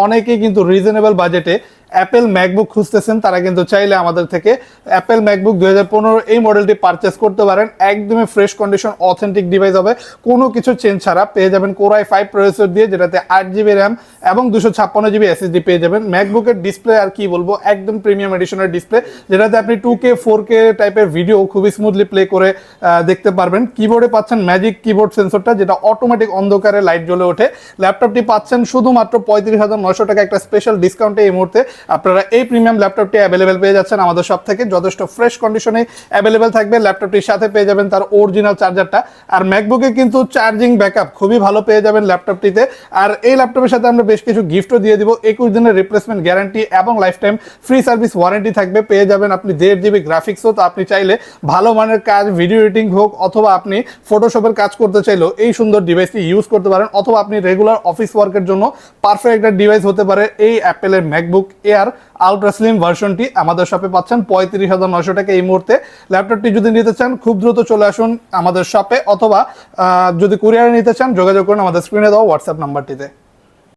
অনেকেই কিন্তু রিজনেবল বাজেটে অ্যাপেল ম্যাকবুক খুঁজতেছেন, তারা কিন্তু চাইলে আমাদের থেকে অ্যাপেল ম্যাকবুক 2015 এই মডেলটি পারচেস করতে পারেন। একদমই ফ্রেশ কন্ডিশন অথেন্টিক ডিভাইস হবে, কোনো কিছু চেঞ্জ ছাড়া। পেয়ে যাবেন Core i5 প্রসেসর দিয়ে, যেটাতে 8GB র্যাম এবং 256GB SSD পেয়ে যাবেন। ম্যাকবুকের ডিসপ্লে আর কি বলবো, একদম প্রিমিয়াম এডিশনের ডিসপ্লে, যেটাতে আপনি 2K 4K টাইপের ভিডিও খুবই স্মুথলি প্লে করে দেখতে পারবেন। কিবোর্ডে পাচ্ছেন ম্যাজিক কিবোর্ড সেন্সরটা, যেটা অটোমেটিক অন্ধকারে লাইট জ্বলে ওঠে। ল্যাপটপটি পাচ্ছেন শুধুমাত্র 35,900 টাকা একটা স্পেশাল ডিসকাউন্টে। এই মুহূর্তে আপনারা এই প্রিমিয়াম ল্যাপটপটি অ্যাভেলেবেল পেয়ে যাচ্ছেন আমাদের শপ থেকে, যথেষ্ট ফ্রেশ কন্ডিশনে অ্যাভেলেবেল থাকবে। ল্যাপটপটির সাথে পেয়ে যাবেন তার অরিজিনাল চার্জারটা। আর ম্যাকবুকে কিন্তু চার্জিং ব্যাকআপ খুবই ভালো পেয়ে যাবেন ল্যাপটপটিতে। আর এই ল্যাপটপের সাথে আমরা বেশ কিছু গিফটও দিয়ে দিব। 21 দিনের রিপ্লেসমেন্ট গ্যারান্টি এবং life time free service warranty থাকবে। পেয়ে যাবেন আপনি 1.5GB গ্রাফিক্সও। তো আপনি চাইলে ভালো মানের কাজ, ভিডিও এডিটিং হোক অথবা আপনি ফটোশপের কাজ করতে চাইলেও এই সুন্দর ডিভাইসটি ইউজ করতে পারেন, অথবা আপনি রেগুলার অফিস ওয়ার্কের জন্য পারফেক্ট একটা ডিভাইস হতে পারে এই অ্যাপেলের ম্যাকবুক এয়ার আলট্রা স্লিম ভার্সনটি। আমাদের শপে পাচ্ছেন 35,900 টাকা এই মুহূর্তে। ল্যাপটপটি যদি নিতে চান খুব দ্রুত চলে আসুন আমাদের শপে, অথবা যদি কুরিয়ারে নিতে চান যোগাযোগ করুন আমাদের স্ক্রিনে দেওয়া হোয়াটসঅ্যাপ নাম্বারটিতে।